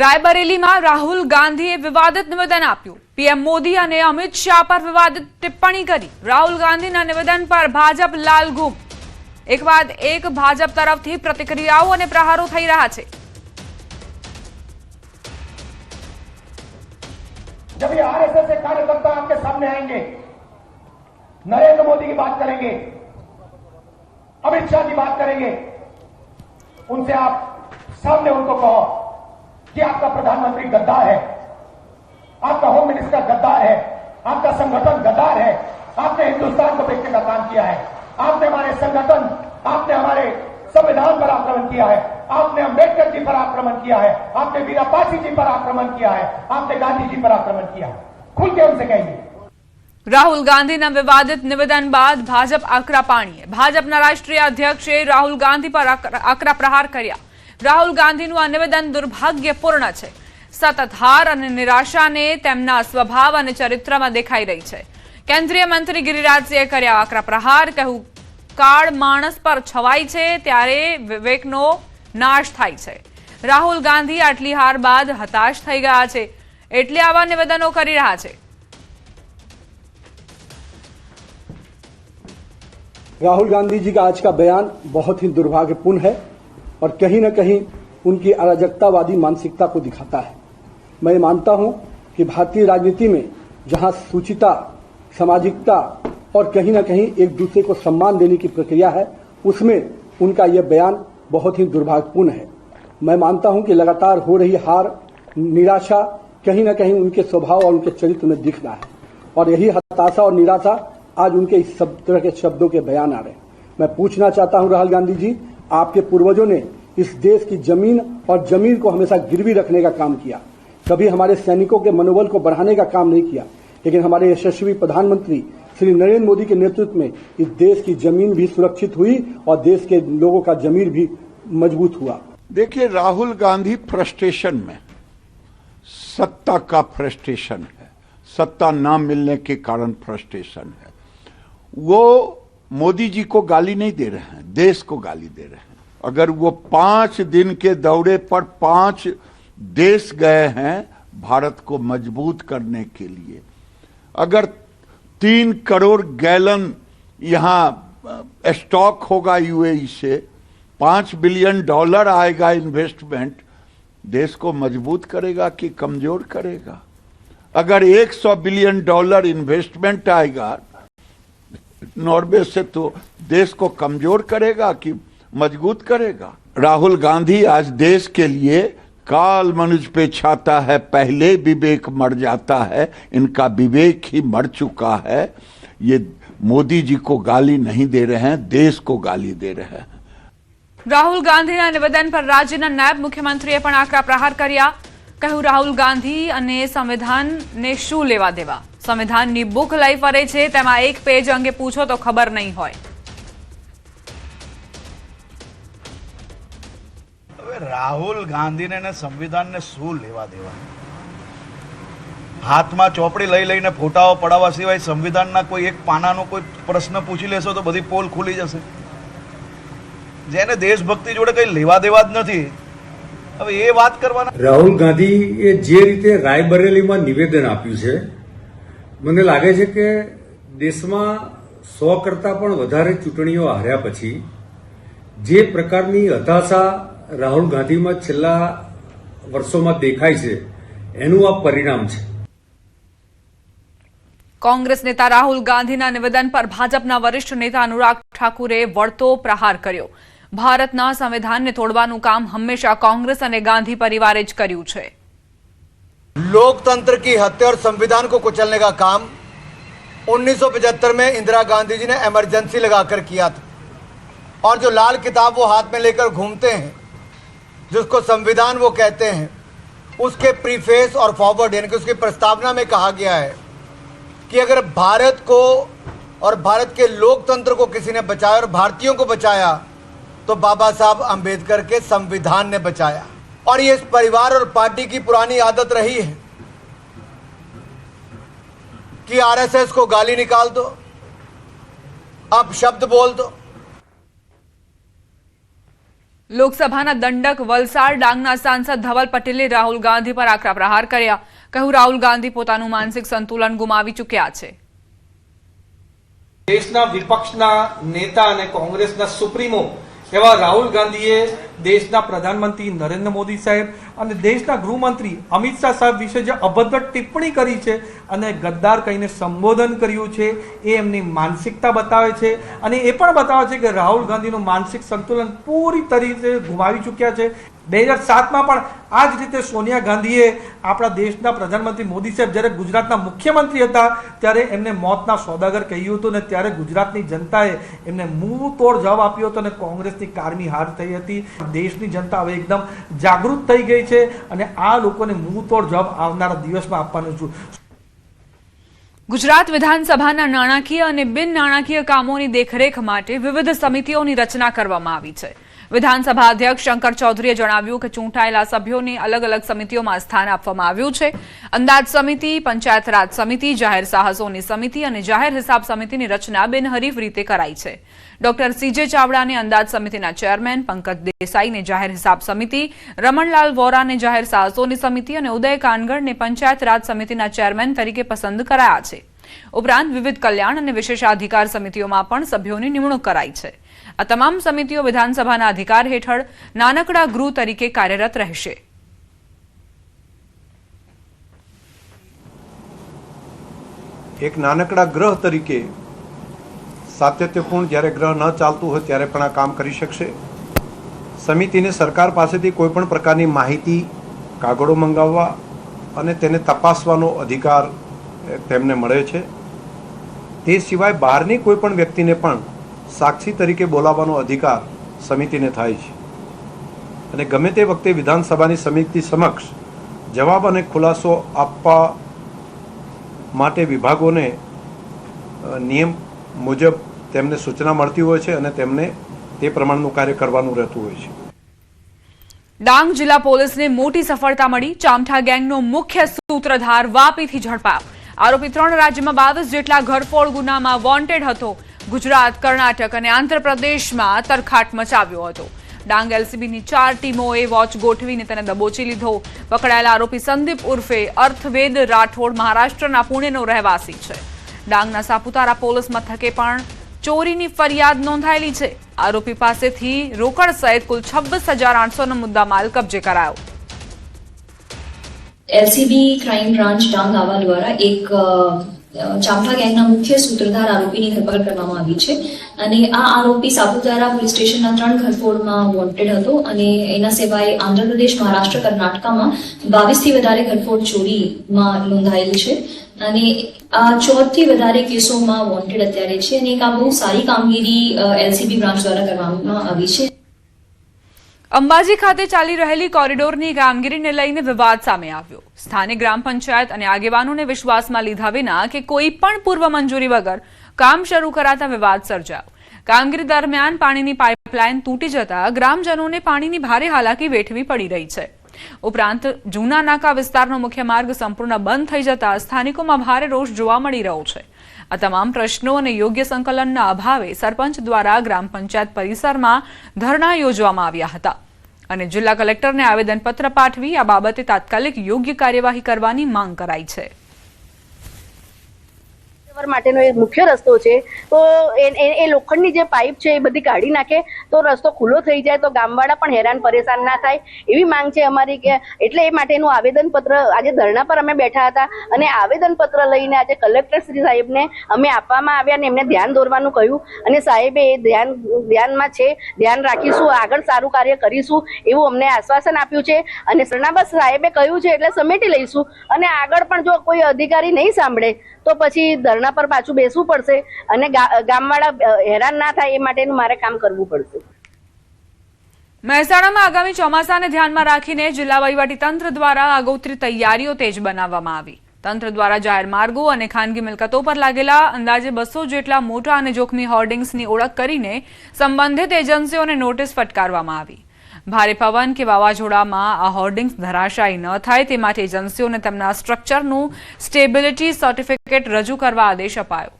રાયબરેલીમાં રાહુલ ગાંધીએ વિવાદિત નિવેદન આપ્યું। પીએમ મોદી અને અમિત શાહ પર વિવાદિત ટિપ્પણી કરી। રાહુલ ગાંધીના નિવેદન પર ભાજપ લાલઘૂમ। એક બાદ એક ભાજપ તરફથી પ્રતિક્રિયાઓ અને પ્રહારો થઈ રહ્યા છે। जब ये आरएसएस के कार्यकर्ता आपके सामने आएंगे, नरेंद्र मोदी की बात करेंगे, अमित शाह की बात करेंगे, उनसे आप सामने उनको कहो कि आपका प्रधानमंत्री गद्दार है, आपका होम मिनिस्टर गद्दार है, आपका संगठन गद्दार है, आपने हिंदुस्तान को बेचने का काम किया है, आपने हमारे संगठन, आपने हमारे संविधान पर आक्रमण किया है, आपने अंबेडकर जी पर आक्रमण किया है, आपने वीरा पासी जी पर आक्रमण किया है, आपने गांधी जी पर आक्रमण किया है। खुल के उनसे कहिए। રાહુલ ગાંધીના વિવાદિત નિવેદન બાદ ભાજપ આકરા પાણીએ। ભાજપના રાષ્ટ્રીય અધ્યક્ષે રાહુલ ગાંધી પર આકરા પ્રહાર કર્યા। રાહુલ ગાંધીનું આ નિવેદન દુર્ભાગ્યપૂર્ણ છે। સતત હાર અને નિરાશાને તેમના સ્વભાવ અને ચરિત્રમાં દેખાઈ રહી છે। કેન્દ્રીય મંત્રી ગિરિરાજસિંહે કર્યા આકરા પ્રહાર। કહ્યું, કાળ માણસ પર છવાય છે ત્યારે વિવેકનો નાશ થાય છે। રાહુલ ગાંધી આટલી હાર બાદ હતાશ થઈ ગયા છે એટલે આવા નિવેદનો કરી રહ્યા છે। राहुल गांधी जी का आज का बयान बहुत ही दुर्भाग्यपूर्ण है और कहीं न कहीं उनकी अराजकतावादी मानसिकता को दिखाता है। मैं मानता हूं कि भारतीय राजनीति में जहां सूचिता, सामाजिकता और कहीं न कहीं एक दूसरे को सम्मान देने की प्रक्रिया है, उसमें उनका यह बयान बहुत ही दुर्भाग्यपूर्ण है। मैं मानता हूं कि लगातार हो रही हार, निराशा कहीं न कहीं उनके स्वभाव और उनके चरित्र में दिख रहा है और यही हताशा और निराशा आज उनके इस सब तरह के शब्दों के बयान आ रहे हैं। मैं पूछना चाहता हूं राहुल गांधी जी, आपके पूर्वजों ने इस देश की जमीन और जमीन को हमेशा गिरवी रखने का काम किया, कभी हमारे सैनिकों के मनोबल को बढ़ाने का काम नहीं किया, लेकिन हमारे यशस्वी प्रधानमंत्री श्री नरेंद्र मोदी के नेतृत्व में इस देश की जमीन भी सुरक्षित हुई और देश के लोगों का जमीर भी मजबूत हुआ। देखिए, राहुल गांधी फ्रस्ट्रेशन में, सत्ता का फ्रस्ट्रेशन है, सत्ता ना मिलने के कारण फ्रस्ट्रेशन है। वो मोदी जी को गाली नहीं दे रहे हैं, देश को गाली दे रहे हैं। अगर वो 5 दिन के दौरे पर 5 देश गए हैं भारत को मजबूत करने के लिए, अगर 3 करोड़ गैलन यहां स्टॉक होगा यूएई से, $5 बिलियन आएगा इन्वेस्टमेंट, देश को मजबूत करेगा कि कमजोर करेगा? अगर $100 बिलियन इन्वेस्टमेंट आएगा नॉर्वे से, तो देश को कमजोर करेगा कि मजबूत करेगा? राहुल गांधी आज देश के लिए काल मनुज पे छाता है, पहले विवेक मर जाता है, इनका विवेक ही मर चुका है। ये मोदी जी को गाली नहीं दे रहे हैं, देश को गाली दे रहे हैं। રાહુલ ગાંધીના નિવેદન પર રાજ્યના નાયબ મુખ્યમંત્રીએ પણ આકરા પ્રહાર કર્યા। કહ્યું, રાહુલ ગાંધી અને સંવિધાનને શું લેવા દેવા? સંવિધાનની બુક લઈ ફરે છે, તેમાં એક પેજ અંગે પૂછો તો ખબર નહીં હોય। રાહુલ ગાંધીને ને સંવિધાનને શું લેવા દેવા? હાથમાં ચોપડી લઈ લઈને ફોટાઓ પડાવવા સિવાય સંવિધાનના કોઈ એક પાનાનો કોઈ પ્રશ્ન પૂછી લેશો તો બધી પોલ ખુલી જશે। જેને દેશભક્તિ જોડે કઈ લેવા દેવા જ નથી, હવે એ વાત કરવાના। રાહુલ ગાંધીએ જે રીતે રાયબરેલીમાં નિવેદન આપ્યું છે, મને લાગે છે કે દેશમાં 100 કરતાં પણ વધારે ચૂંટણીઓ હાર્યા પછી જે પ્રકારની હતાશા રાહુલ ગાંધીમાં છેલ્લા વર્ષોમાં દેખાય છે, એનું આ પરિણામ છે। કોંગ્રેસ નેતા રાહુલ ગાંધીના નિવેદન પર ભાજપના વરિષ્ઠ નેતા અનુરાગ ઠાકુરે વળતો પ્રહાર કર્યો। ભારતના સંવિધાનને તોડવાનું કામ હંમેશા કોંગ્રેસ અને ગાંધી પરિવારે જ કર્યું છે। लोकतंत्र की हत्या और संविधान को कुचलने का काम 1975 में इंदिरा गांधी जी ने इमरजेंसी लगाकर किया था, और जो लाल किताब वो हाथ में लेकर घूमते हैं, जिसको संविधान वो कहते हैं, उसके प्रीफेस और फॉरवर्ड यानी कि उसकी प्रस्तावना में कहा गया है कि अगर भारत को और भारत के लोकतंत्र को किसी ने बचाया और भारतीयों को बचाया तो बाबा साहब अंबेडकर के संविधान ने बचाया। और ये इस परिवार और पार्टी की पुरानी आदत रही है कि आरएसएस को गाली निकाल दो, अब शब्द बोल दो। લોકસભાના દંડક વલસાડ ડાંગના સાંસદ ધવલ પટેલે રાહુલ ગાંધી પર આકરા પ્રહાર કર્યા. કહ્યું, રાહુલ ગાંધી પોતાનું માનસિક સંતુલન ગુમાવી ચૂક્યા છે. દેશના વિપક્ષના નેતા અને કોંગ્રેસના સુપ્રીમો એવા રાહુલ ગાંધીએ દેશના પ્રધાનમંત્રી નરેન્દ્ર મોદી સાહેબ અને દેશના ગૃહમંત્રી અમિત શાહ સાહેબ વિશે જે અભદ્ર ટિપ્પણી કરી છે અને ગદ્દાર કહીને સંબોધન કર્યું છે, એ એમની માનસિકતા બતાવે છે. અને એ પણ બતાવે છે કે રાહુલ ગાંધીનું માનસિક સંતુલન પૂરી તરીકે ગુમાવી ચૂક્યા છે. 2007માં પણ આ જ રીતે સોનિયા ગાંધીએ આપણા દેશના પ્રધાનમંત્રી મોદી સાહેબ જ્યારે ગુજરાતના મુખ્યમંત્રી હતા ત્યારે એમને મોતના સોદાગર કહ્યું હતું, ને ત્યારે ગુજરાતની જનતાએ એમને મુંહ તોડ જવાબ આપ્યો હતો અને કોંગ્રેસની કારમી હાર થઈ હતી. દેશની જનતા હવે એકદમ જાગૃત થઈ ગઈ છે અને આ લોકોને મુંહ તોડ જવાબ આવનારા દિવસમાં આપવાનું છું. ગુજરાત વિધાનસભાના નાણાકીય અને બિન નાણાકીય કામોની દેખરેખ માટે વિવિધ સમિતિઓની રચના કરવામાં આવી છે. વિધાનસભા અધ્યક્ષ શંકર ચૌધરીએ જણાવ્યું કે ચૂંટાયેલા સભ્યોને અલગ અલગ સમિતિઓમાં સ્થાન આપવામાં આવ્યું છે. અંદાજ સમિતિ, પંચાયત રાજ સમિતિ, જાહેર સાહસોની સમિતિ અને જાહેર હિસાબ સમિતિની રચના બિનહરીફ રીતે કરાઈ છે. ડોક્ટર CJ ચાવડાને અંદાજ સમિતિના ચેરમેન, પંકજ દેસાઈને જાહેર હિસાબ સમિતિ, રમણલાલ વોરાને જાહેર સાહસોની સમિતિ અને ઉદય કાનગડને પંચાયત રાજ સમિતિના ચેરમેન તરીકે પસંદ કરાયા છે. ઉપરાંત વિવિધ કલ્યાણ અને વિશેષાધિકાર સમિતિઓમાં પણ સભ્યોની નિમણૂક કરાઈ છે. આ તમામ સમિતિઓ વિધાનસભાના અધિકાર હેઠળ નાનકડા ગૃહ તરીકે કાર્યરત રહેશે. એક નાનકડા ગ્રહ તરીકે સાતત્યપૂર્ણ જ્યારે ગ્રહ ન ચાલતું હોય ત્યારે પણ આ કામ કરી શકશે. સમિતિને સરકાર પાસેથી કોઈપણ પ્રકારની માહિતી, કાગળો મંગાવવા અને તેને તપાસવાનો અધિકાર તેમને મળે છે. તે સિવાય બહારની કોઈપણ વ્યક્તિને પણ સાક્ષી તરીકે બોલાવવાનો અધિકાર સમિતિને થાય છે. અને ગમે તે વખતે વિધાનસભાની સમિતિ સમક્ષ જવાબ અને ખુલાસો આપવા માટે વિભાગોને નિયમ મુજબ તેમને સૂચના મળતી હોય છે અને તેમને તે પ્રમાણનું કાર્ય કરવાનું રહેતું હોય છે. ડાંગ જિલ્લા પોલીસને મોટી સફળતા મળી. ચામઠા ગેંગનો મુખ્ય સૂત્રધાર વાપીથી ઝડપાયો. આરોપી 3 રાજ્યમાં 22 જેટલા ઘરફોડ ગુનામાં વોન્ટેડ હતો. ગુજરાત, કર્ણાટક અને આંધ્રપ્રદેશમાં તરખાટ મચાવ્યો હતો. ડાંગ LCBની 4 ટીમોએ વોચ ગોઠવીને તેને દબોચી લીધો. પકડાયેલા આરોપી સંદીપ ઉર્ફે અર્થવેદ રાઠોડ મહારાષ્ટ્રના પુણેનો રહેવાસી છે. ડાંગના સાપુતારા પોલીસ મથકે પણ ચોરીની ફરિયાદ નોંધાયેલી છે. આરોપી પાસેથી રોકડ સહિત કુલ 26,800નો મુદ્દામાલ કબજે કરાયો. LCB ક્રાઇમ બ્રાન્ચ ડાંગ આવા દ્વારા એક ચામઠા ગેંગના મુખ્ય સૂત્રધાર આરોપીની ધરપકડ કરવામાં આવી છે. અને આ આરોપી સાપુતારા પોલીસ સ્ટેશનના 3 ઘરફોડમાં વોન્ટેડ હતો અને એના સિવાય આંધ્રપ્રદેશ, મહારાષ્ટ્ર, કર્ણાટકમાં 22 થી વધારે ઘરફોડ ચોરીમાં નોંધાયેલી છે અને આ 14 થી વધારે કેસોમાં વોન્ટેડ અત્યારે છે. અને એક આ બહુ સારી કામગીરી LCB બ્રાન્ચ દ્વારા કરવામાં આવી છે. અંબાજી ખાતે ચાલી રહેલી કોરિડોરની કામગીરીને લઈને વિવાદ સામે આવ્યો. સ્થાનિક ગ્રામ પંચાયત અને આગેવાનોને વિશ્વાસમાં લીધા વિના કે કોઈ પણ પૂર્વ મંજૂરી વગર કામ શરૂ કરાતા વિવાદ સર્જાયો. કામગીરી દરમિયાન પાણીની પાઇપલાઇન તૂટી જતા ગ્રામજનોને પાણીની ભારે હાલાકી વેઠવી પડી રહી છે. ઉપરાંત જૂના નાકા વિસ્તારનો મુખ્ય માર્ગ સંપૂર્ણ બંધ થઈ જતા સ્થાનિકોમાં ભારે રોષ જોવા મળી રહ્યો છે. આ તમામ પ્રશ્નો અને યોગ્ય સંકલનના અભાવે સરપંચ દ્વારા ગ્રામ પંચાયત પરિસરમાં ધરણા યોજવામાં આવ્યા હતા અને જિલ્લા કલેક્ટરને આવેદનપત્ર પાઠવી આ બાબતે તાત્કાલિક યોગ્ય કાર્યવાહી કરવાની માંગ કરાઈ છે. માટેનો એક મુખ્ય રસ્તો છે, તો એ લોખંડની જે પાઇપ છે એ બધી કાઢી નાખે તો રસ્તો ખુલ્લો થઈ જાય તો ગામવાળા પણ હેરાન પરેશાન ના થાય એવી માંગ છે અમારી. કે એટલે એ માટેનું આવેદનપત્ર આજે ધરણા પર અમે બેઠા હતા અને આવેદનપત્ર લઈને આજે કલેક્ટર શ્રી સાહેબને અમે આપવામાં આવ્યા અને એમને ધ્યાન દોરવાનું કહ્યું અને સાહેબે એ ધ્યાનમાં છે, ધ્યાન રાખીશું, આગળ સારું કાર્ય કરીશું એવું અમને આશ્વાસન આપ્યું છે. અને સરનાબસ સાહેબે કહ્યું છે એટલે સમેટી લઈશું અને આગળ પણ જો કોઈ અધિકારી નહીં સાંભળે તો પછી ધરણા પર પાછું બેસવું પડશે અને ગામવાળા હેરાન ના થાય એ માટેનું મારે કામ કરવું પડશે. મહેસાણામાં આગામી ચોમાસાને ધ્યાનમાં રાખીને જિલ્લા વહીવટીતંત્ર દ્વારા આગોતરી તૈયારીઓ તેજ બનાવવામાં આવી. તંત્ર દ્વારા જાહેર માર્ગો અને ખાનગી મિલકતો પર લાગેલા અંદાજે 200 જેટલા મોટા અને જોખમી હોર્ડિંગ્સની ઓળખ કરીને સંબંધિત એજન્સીઓને નોટિસ ફટકારવામાં આવી. ભારે પવન કે વાવાઝોડામાં આ હોર્ડિંગ્સ ધરાશાયી ન થાય તે માટે એજન્સીઓને તેમના સ્ટ્રક્ચરનું સ્ટેબિલિટી સર્ટિફિકેટ રજૂ કરવા આદેશ અપાયો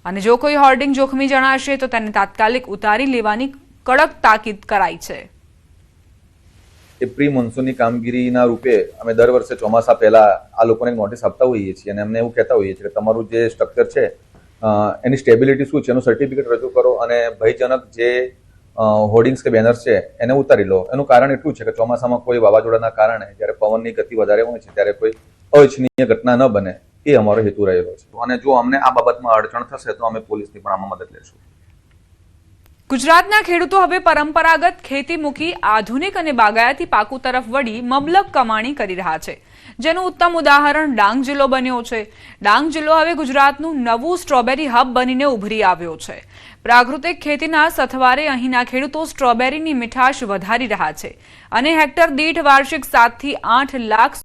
અને જો કોઈ હોર્ડિંગ જોખમી જણાશે તો તેને તાત્કાલિક ઉતારી લેવાની કડક તાકીદ કરાઈ છે. એ પ્રી મોન્સૂનની કામગીરીના રૂપે અમે દર વર્ષે ચોમાસા પહેલા આ લોકોને નોટિસ આપતા હોઈએ છીએ અને એમને એવું કહેતા હોઈએ છીએ કે તમારું જે સ્ટ્રક્ચર છે એની સ્ટેબિલિટી શું છે એનું સર્ટિફિકેટ રજૂ કરો અને ભયજનક જે હોર્ડિંગ્સ કે બેનર્સ છે એને ઉતારી લો. એનું કારણ એટલું છે કે ચોમાસામાં કોઈ વાવાઝોડાના કારણે જ્યારે પવનની ગતિ વધારે હોય છે ત્યારે કોઈ અનિચ્છનીય ઘટના ન બને એ અમારો હેતુ રહેલો છે. અને જો અમને આ બાબતમાં અડચણ થશે તો અમે પોલીસની પણ આમાં મદદ લેશું. ગુજરાતના ખેડૂતો હવે પરંપરાગત ખેતી મૂકી આધુનિક અને બાગાયતી પાકો તરફ વળી મબલક કમાણી કરી રહ્યા છે, જેનું ઉત્તમ ઉદાહરણ ડાંગ જિલ્લો બન્યો છે. ડાંગ જિલ્લો હવે ગુજરાતનું નવું સ્ટ્રોબેરી હબ બનીને ઉભરી આવ્યો છે. પ્રાકૃતિક ખેતીના સથવારે અહીંના ખેડૂતો સ્ટ્રોબેરીની મીઠાશ વધારી રહ્યા છે અને હેક્ટર દીઠ વાર્ષિક 7 થી 8 લાખ